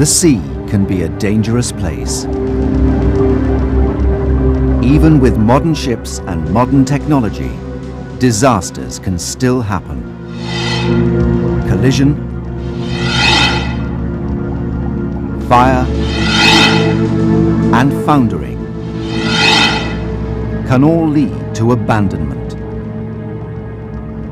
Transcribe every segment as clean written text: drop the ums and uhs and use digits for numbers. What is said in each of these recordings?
The sea can be a dangerous place. Even with modern ships and modern technology, disasters can still happen. Collision, fire, and foundering can all lead to abandonment.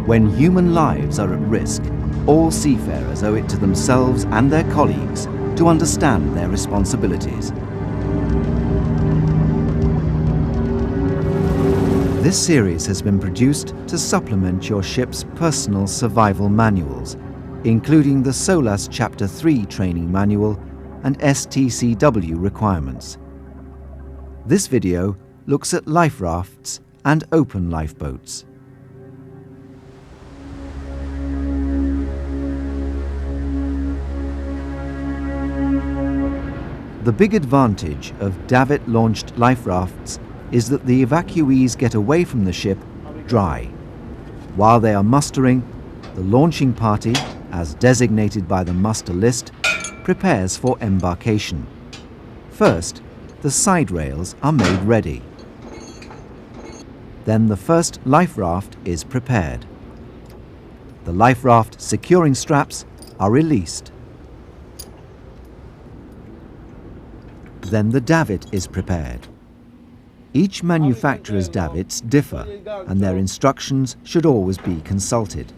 When human lives are at risk, all seafarers owe it to themselves and their colleagues to understand their responsibilities. This series has been produced to supplement your ship's personal survival manuals, including the SOLAS Chapter 3 training manual and STCW requirements. This video looks at life rafts and open lifeboats. The big advantage of Davit-launched life rafts is that the evacuees get away from the ship dry. While they are mustering, the launching party, as designated by the muster list, prepares for embarkation. First, the side rails are made ready. Then the first life raft is prepared. The life raft securing straps are released. Then the davit is prepared. Each manufacturer's davits differ, and their instructions should always be consulted.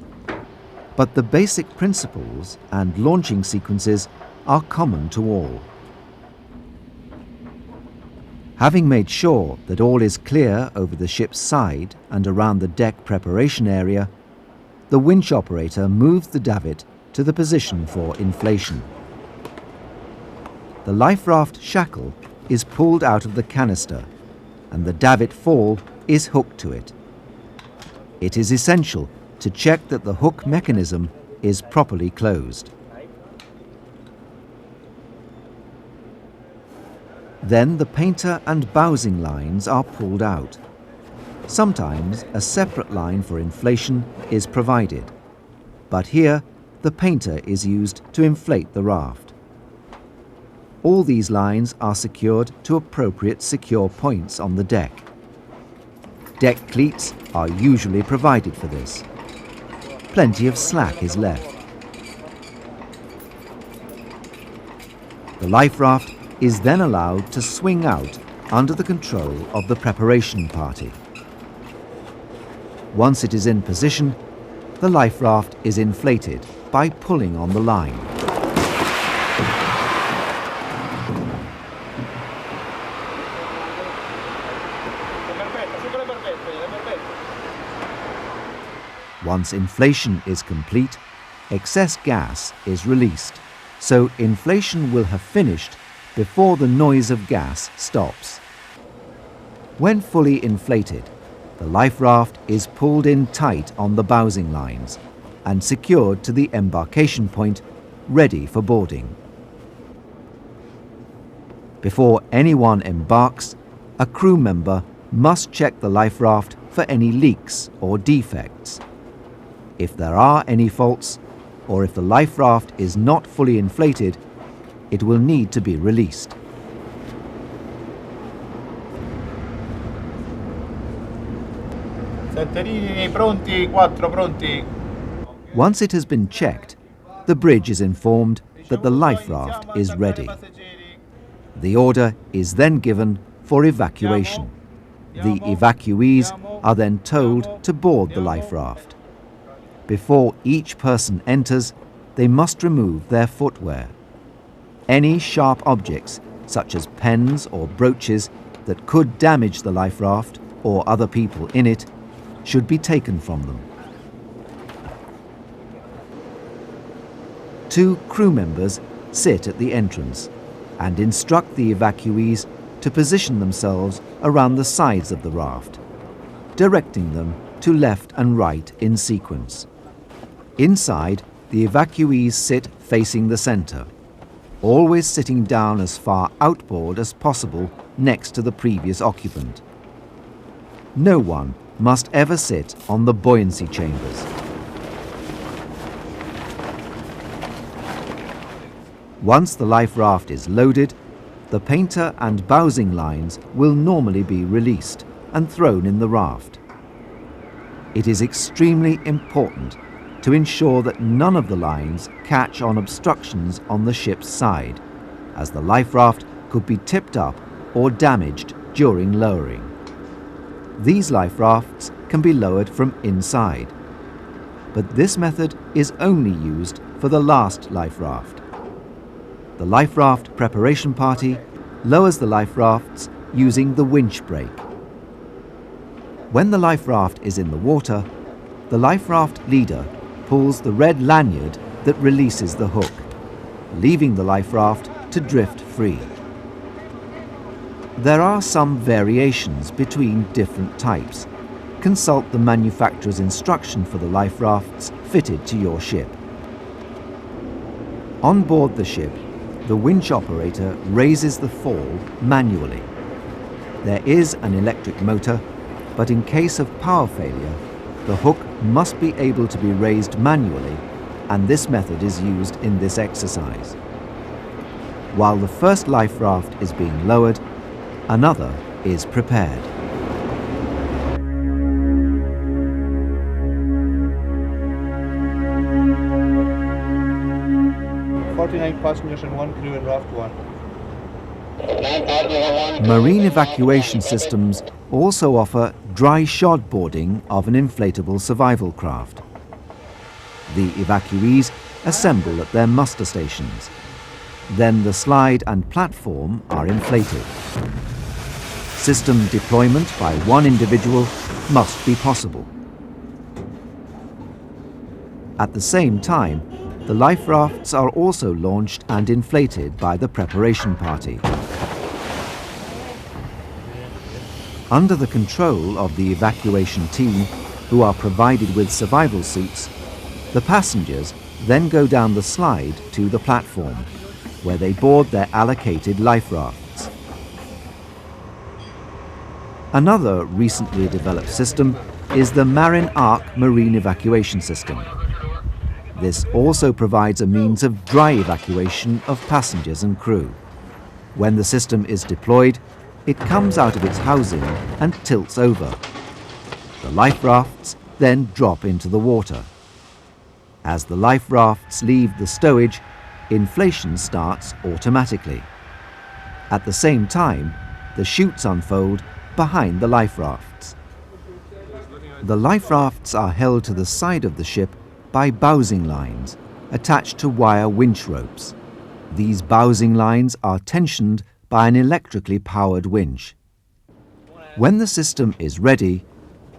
But the basic principles and launching sequences are common to all. Having made sure that all is clear over the ship's side and around the deck preparation area, the winch operator moves the davit to the position for inflation. The life raft shackle is pulled out of the canister, and the davit fall is hooked to it. It is essential to check that the hook mechanism is properly closed. Then the painter and bowsing lines are pulled out. Sometimes a separate line for inflation is provided, but here the painter is used to inflate the raft. All these lines are secured to appropriate secure points on the deck. Deck cleats are usually provided for this. Plenty of slack is left. The life raft is then allowed to swing out under the control of the preparation party. Once it is in position, the life raft is inflated by pulling on the line. Once inflation is complete, excess gas is released, so inflation will have finished before the noise of gas stops. When fully inflated, the life raft is pulled in tight on the bowsing lines and secured to the embarkation point, ready for boarding. Before anyone embarks, a crew member must check the life raft for any leaks or defects. If there are any faults, or if the life raft is not fully inflated, it will need to be released. Setterini pronti, 4 pronti. Once it has been checked, the bridge is informed that the life raft is ready. The order is then given for evacuation. The evacuees are then told to board the life raft. Before each person enters, they must remove their footwear. Any sharp objects, such as pens or brooches that could damage the life raft or other people in it, should be taken from them. 2 crew members sit at the entrance and instruct the evacuees to position themselves around the sides of the raft, directing them to left and right in sequence. Inside, the evacuees sit facing the center, always sitting down as far outboard as possible next to the previous occupant. No one must ever sit on the buoyancy chambers. Once the life raft is loaded, the painter and bowsing lines will normally be released and thrown in the raft. It is extremely important to ensure that none of the lines catch on obstructions on the ship's side, as the life raft could be tipped up or damaged during lowering. These life rafts can be lowered from inside, but this method is only used for the last life raft. The life raft preparation party lowers the life rafts using the winch brake. When the life raft is in the water, the life raft leader pulls the red lanyard that releases the hook, leaving the life raft to drift free. There are some variations between different types. Consult the manufacturer's instruction for the life rafts fitted to your ship. On board the ship, the winch operator raises the fall manually. There is an electric motor, but in case of power failure, the hook must be able to be raised manually, and this method is used in this exercise. While the first life raft is being lowered, another is prepared. 49 passengers and 1 crew in raft 1. Marine evacuation systems also offer dry shod boarding of an inflatable survival craft. The evacuees assemble at their muster stations. Then the slide and platform are inflated. System deployment by one individual must be possible. At the same time, the life rafts are also launched and inflated by the preparation party. Under the control of the evacuation team, who are provided with survival suits, the passengers then go down the slide to the platform, where they board their allocated life rafts. Another recently developed system is the Marin Arc marine evacuation system. This also provides a means of dry evacuation of passengers and crew. When the system is deployed, it comes out of its housing and tilts over. The life rafts then drop into the water. As the life rafts leave the stowage, inflation starts automatically. At the same time, the chutes unfold behind the life rafts. The life rafts are held to the side of the ship by bowsing lines attached to wire winch ropes. These bowsing lines are tensioned by an electrically powered winch. When the system is ready,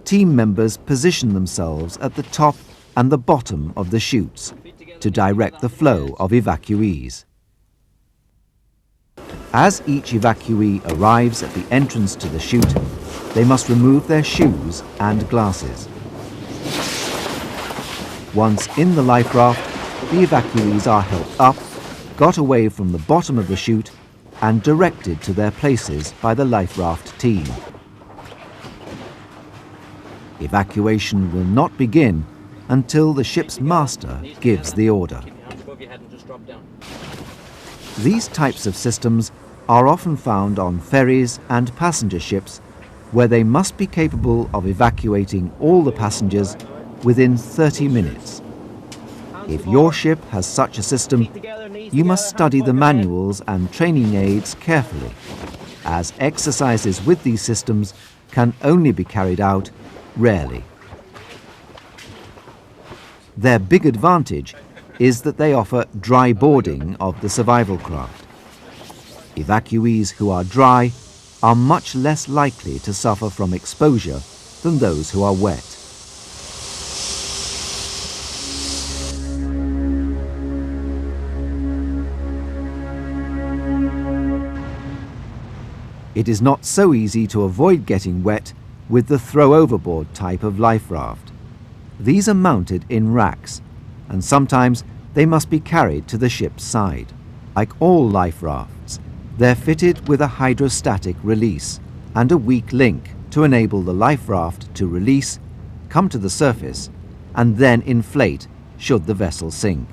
team members position themselves at the top and the bottom of the chutes to direct the flow of evacuees. As each evacuee arrives at the entrance to the chute, they must remove their shoes and glasses. Once in the life raft, the evacuees are helped up, got away from the bottom of the chute, and directed to their places by the life raft team. Evacuation will not begin until the ship's master gives the order. These types of systems are often found on ferries and passenger ships, where they must be capable of evacuating all the passengers within 30 minutes. If your ship has such a system, you must study the manuals and training aids carefully, as exercises with these systems can only be carried out rarely. Their big advantage is that they offer dry boarding of the survival craft. Evacuees who are dry are much less likely to suffer from exposure than those who are wet. It is not so easy to avoid getting wet with the throw-overboard type of life raft. These are mounted in racks, and sometimes they must be carried to the ship's side. Like all life rafts, they're fitted with a hydrostatic release and a weak link to enable the life raft to release, come to the surface, and then inflate should the vessel sink.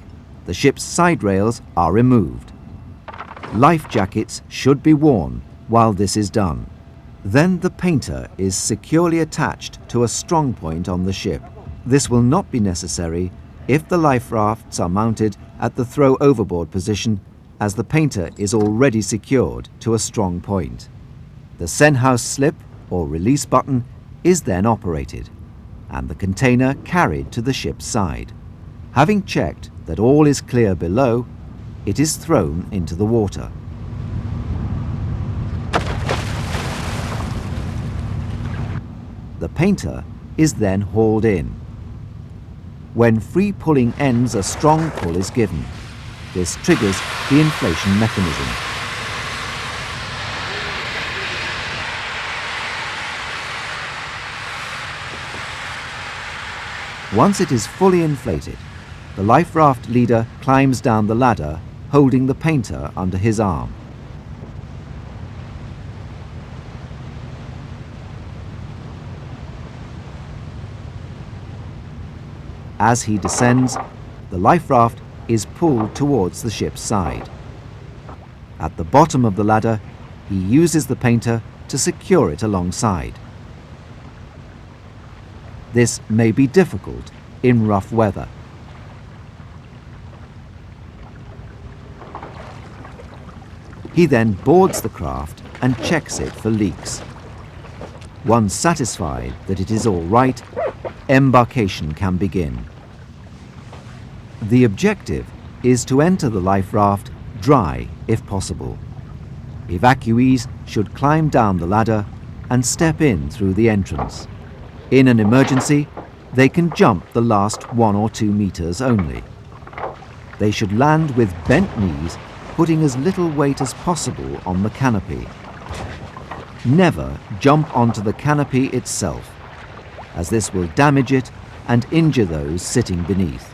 The ship's side rails are removed, life jackets should be worn while this is done. Then the painter is securely attached to a strong point on the ship. This will not be necessary if the life rafts are mounted at the throw-overboard position, as the painter is already secured to a strong point. The Senhouse slip or release button is then operated, and the container carried to the ship's side. Having checked that all is clear below, it is thrown into the water. The painter is then hauled in. When free pulling ends, a strong pull is given. This triggers the inflation mechanism. Once it is fully inflated, the life raft leader climbs down the ladder, holding the painter under his arm. As he descends, the life raft is pulled towards the ship's side. At the bottom of the ladder, he uses the painter to secure it alongside. This may be difficult in rough weather. He then boards the craft and checks it for leaks. Once satisfied that it is all right, embarkation can begin. The objective is to enter the life raft dry if possible. Evacuees should climb down the ladder and step in through the entrance. In an emergency, they can jump the last 1 or 2 meters only. They should land with bent knees, putting as little weight as possible on the canopy. Never jump onto the canopy itself, as this will damage it and injure those sitting beneath.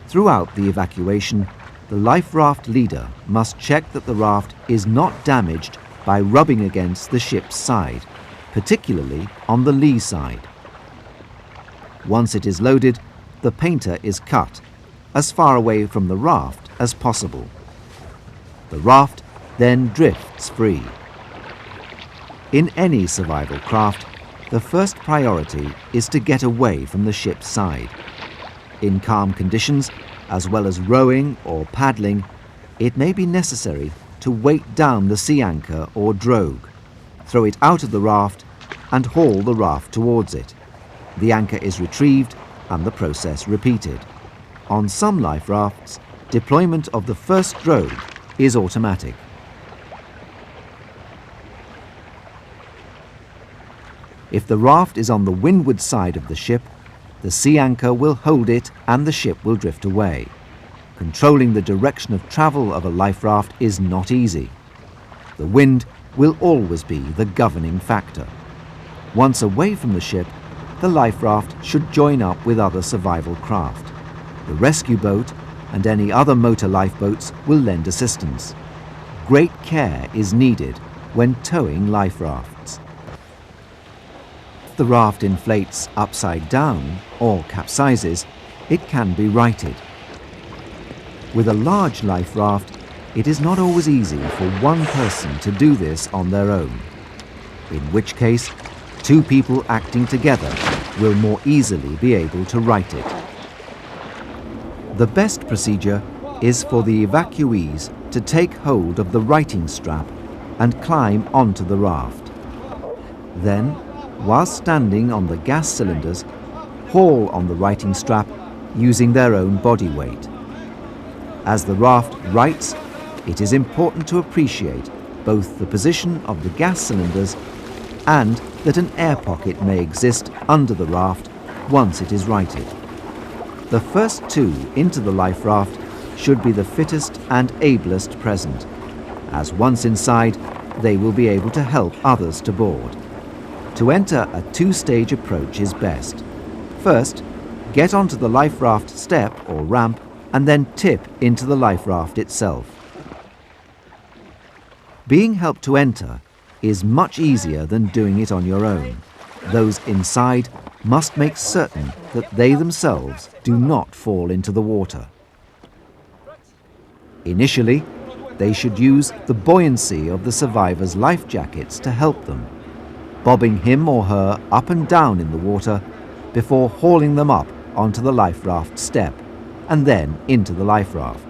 Throughout the evacuation, the life raft leader must check that the raft is not damaged by rubbing against the ship's side, particularly on the lee side. Once it is loaded, the painter is cut as far away from the raft as possible. The raft then drifts free. In any survival craft, the first priority is to get away from the ship's side. In calm conditions, as well as rowing or paddling, it may be necessary to weight down the sea anchor or drogue, throw it out of the raft, and haul the raft towards it. The anchor is retrieved and the process repeated. On some life rafts, deployment of the first drogue is automatic. If the raft is on the windward side of the ship, the sea anchor will hold it and the ship will drift away. Controlling the direction of travel of a life raft is not easy. The wind will always be the governing factor. Once away from the ship, the life raft should join up with other survival craft. The rescue boat and any other motor lifeboats will lend assistance. Great care is needed when towing life rafts. If the raft inflates upside down or capsizes, it can be righted. With a large life raft, it is not always easy for one person to do this on their own, in which case 2 people acting together will more easily be able to right it. The best procedure is for the evacuees to take hold of the righting strap and climb onto the raft. Then, while standing on the gas cylinders, haul on the righting strap using their own body weight. As the raft rights, it is important to appreciate both the position of the gas cylinders and that an air pocket may exist under the raft once it is righted. The first 2 into the life raft should be the fittest and ablest present, as once inside, they will be able to help others to board. To enter a 2-stage approach is best. First, get onto the life raft step or ramp and then tip into the life raft itself. Being helped to enter is much easier than doing it on your own. Those inside must make certain that they themselves do not fall into the water. Initially, they should use the buoyancy of the survivor's life jackets to help them, bobbing him or her up and down in the water before hauling them up onto the life raft step and then into the life raft.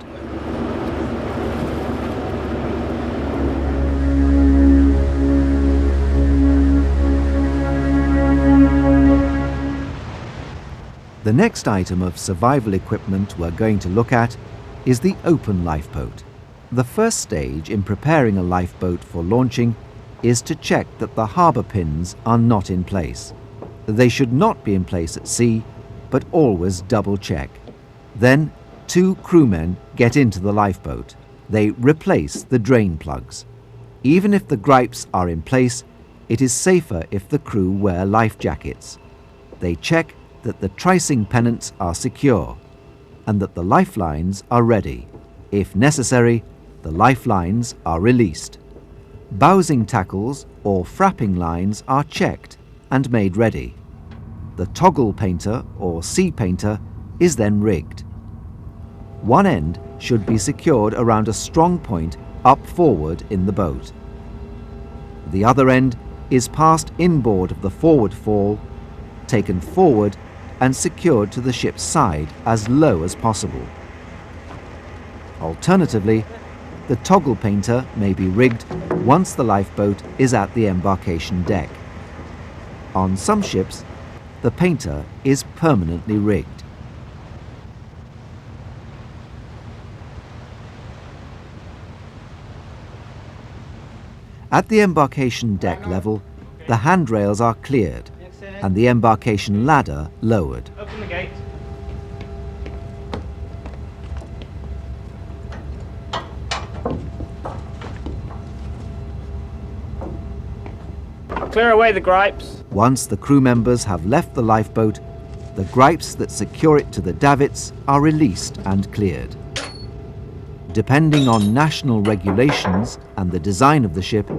The next item of survival equipment we're going to look at is the open lifeboat. The first stage in preparing a lifeboat for launching is to check that the harbour pins are not in place. They should not be in place at sea, but always double check. Then 2 crewmen get into the lifeboat. They replace the drain plugs. Even if the gripes are in place, it is safer if the crew wear life jackets. They check that the tricing pennants are secure and that the lifelines are ready. If necessary, the lifelines are released. Bowsing tackles or frapping lines are checked and made ready. The toggle painter or sea painter is then rigged. One end should be secured around a strong point up forward in the boat. The other end is passed inboard of the forward fall, taken forward and secured to the ship's side as low as possible. Alternatively, the toggle painter may be rigged once the lifeboat is at the embarkation deck. On some ships, the painter is permanently rigged. At the embarkation deck level, the handrails are cleared and the embarkation ladder lowered. Open the gate. Clear away the gripes. Once the crew members have left the lifeboat, the gripes that secure it to the davits are released and cleared. Depending on national regulations and the design of the ship,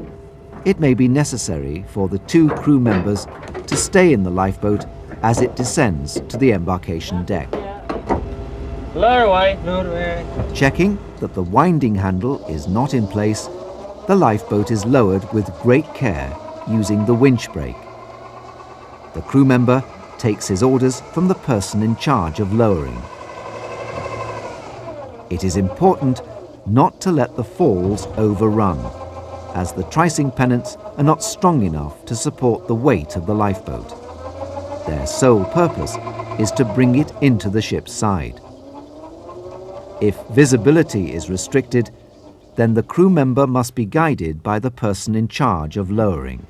it may be necessary for the 2 crew members to stay in the lifeboat as it descends to the embarkation deck. Lower away. Lower away. Checking that the winding handle is not in place, the lifeboat is lowered with great care using the winch brake. The crew member takes his orders from the person in charge of lowering. It is important not to let the falls overrun, as the tricing pennants are not strong enough to support the weight of the lifeboat. Their sole purpose is to bring it into the ship's side. If visibility is restricted, then the crew member must be guided by the person in charge of lowering.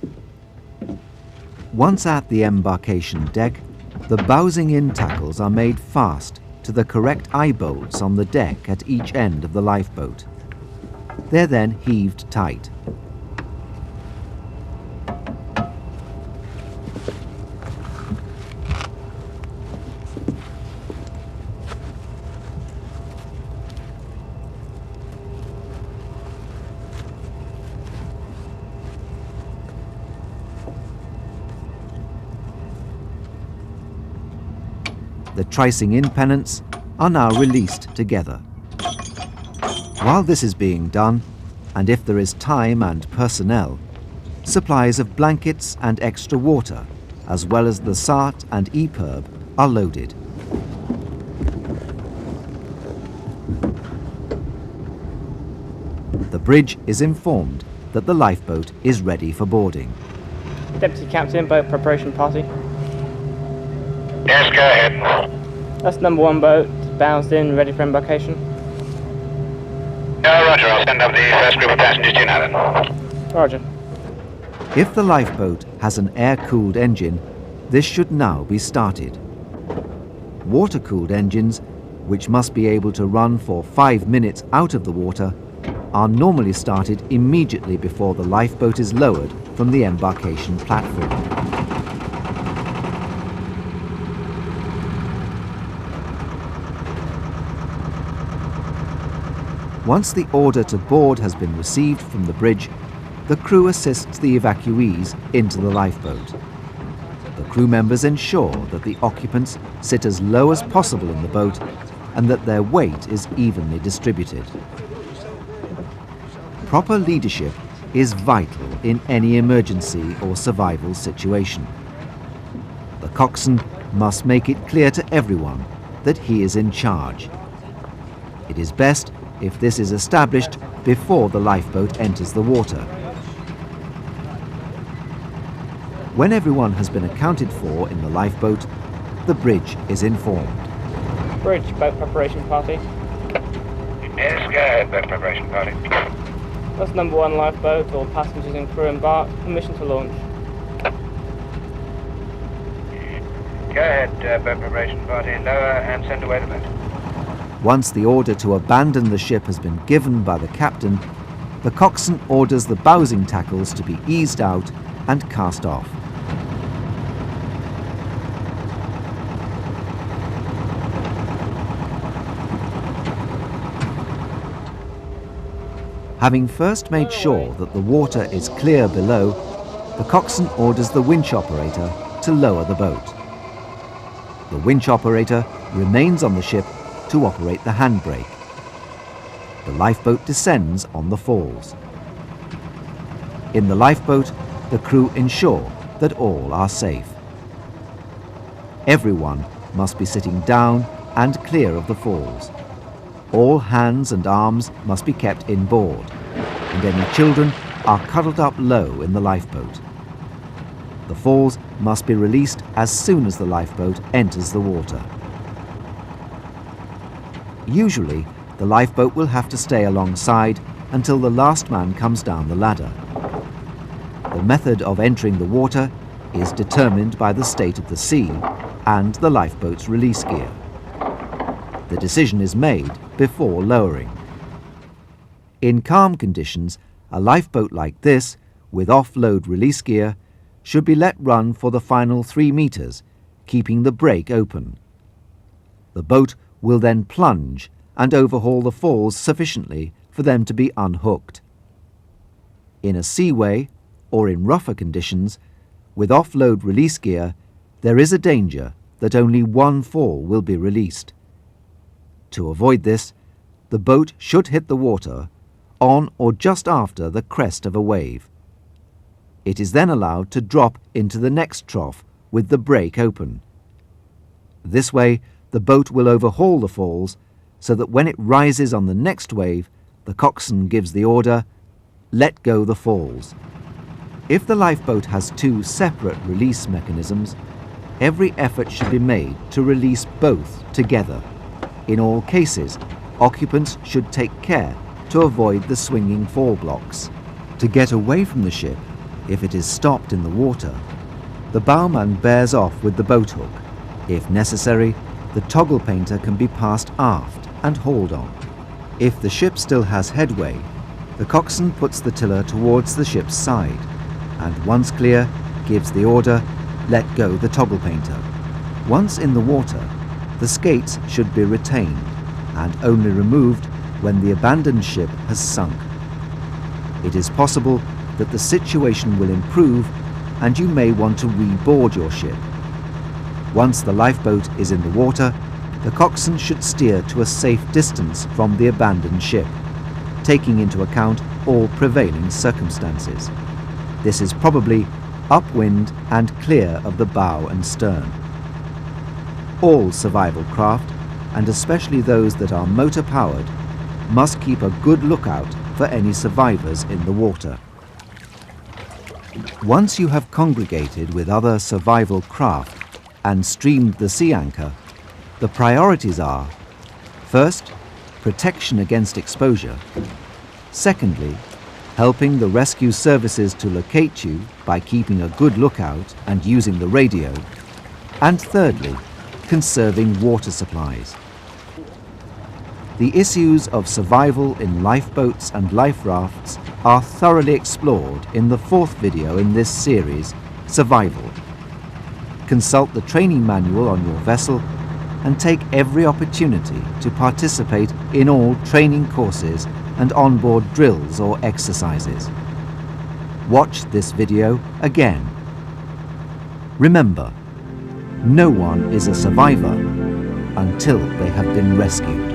Once at the embarkation deck, the bowsing in tackles are made fast to the correct eye bolts on the deck at each end of the lifeboat. They're then heaved tight. The tricing in pennants are now released together. While this is being done, and if there is time and personnel, supplies of blankets and extra water, as well as the SART and EPIRB, are loaded. The bridge is informed that the lifeboat is ready for boarding. Deputy Captain, boat preparation party. Yes, go ahead. That's number 1 boat, bounced in, ready for embarkation. Roger, I'll send up the first group of passengers to you now then. Roger. If the lifeboat has an air-cooled engine, this should now be started. Water-cooled engines, which must be able to run for 5 minutes out of the water, are normally started immediately before the lifeboat is lowered from the embarkation platform. Once the order to board has been received from the bridge, the crew assists the evacuees into the lifeboat. The crew members ensure that the occupants sit as low as possible in the boat and that their weight is evenly distributed. Proper leadership is vital in any emergency or survival situation. The coxswain must make it clear to everyone that he is in charge. It is best if this is established before the lifeboat enters the water. When everyone has been accounted for in the lifeboat, the bridge is informed. Bridge, boat preparation party. Yes, go ahead, boat preparation party. That's number 1 lifeboat, all passengers and crew embarked. Permission to launch. Go ahead, boat preparation party. Lower and send away the boat. Once the order to abandon the ship has been given by the captain, the coxswain orders the bowsing tackles to be eased out and cast off. Having first made sure that the water is clear below, the coxswain orders the winch operator to lower the boat. The winch operator remains on the ship to operate the handbrake. The lifeboat descends on the falls. In the lifeboat, the crew ensure that all are safe. Everyone must be sitting down and clear of the falls. All hands and arms must be kept inboard, and any children are cuddled up low in the lifeboat. The falls must be released as soon as the lifeboat enters the water. Usually, the lifeboat will have to stay alongside until the last man comes down the ladder. The method of entering the water is determined by the state of the sea and the lifeboat's release gear. The decision is made before lowering. In calm conditions, a lifeboat like this, with offload release gear, should be let run for the final 3 meters, keeping the brake open. The boat will then plunge and overhaul the falls sufficiently for them to be unhooked. In a seaway, or in rougher conditions, with offload release gear, there is a danger that only 1 fall will be released. To avoid this, the boat should hit the water on or just after the crest of a wave. It is then allowed to drop into the next trough with the brake open. This way, the boat will overhaul the falls so that when it rises on the next wave, the coxswain gives the order, "Let go the falls." If the lifeboat has 2 separate release mechanisms, every effort should be made to release both together. In all cases, occupants should take care to avoid the swinging fall blocks. To get away from the ship, if it is stopped in the water, the bowman bears off with the boat hook. If necessary, the toggle painter can be passed aft and hauled on. If the ship still has headway, the coxswain puts the tiller towards the ship's side, and once clear, gives the order, "Let go the toggle painter." Once in the water, the skates should be retained and only removed when the abandoned ship has sunk. It is possible that the situation will improve and you may want to reboard your ship. Once the lifeboat is in the water, the coxswain should steer to a safe distance from the abandoned ship, taking into account all prevailing circumstances. This is probably upwind and clear of the bow and stern. All survival craft, and especially those that are motor-powered, must keep a good lookout for any survivors in the water. Once you have congregated with other survival craft and streamed the sea anchor, the priorities are: first, protection against exposure; secondly, helping the rescue services to locate you by keeping a good lookout and using the radio; and thirdly, conserving water supplies. The issues of survival in lifeboats and life rafts are thoroughly explored in the 4th video in this series, Survival. Consult the training manual on your vessel and take every opportunity to participate in all training courses and onboard drills or exercises. Watch this video again. Remember, no one is a survivor until they have been rescued.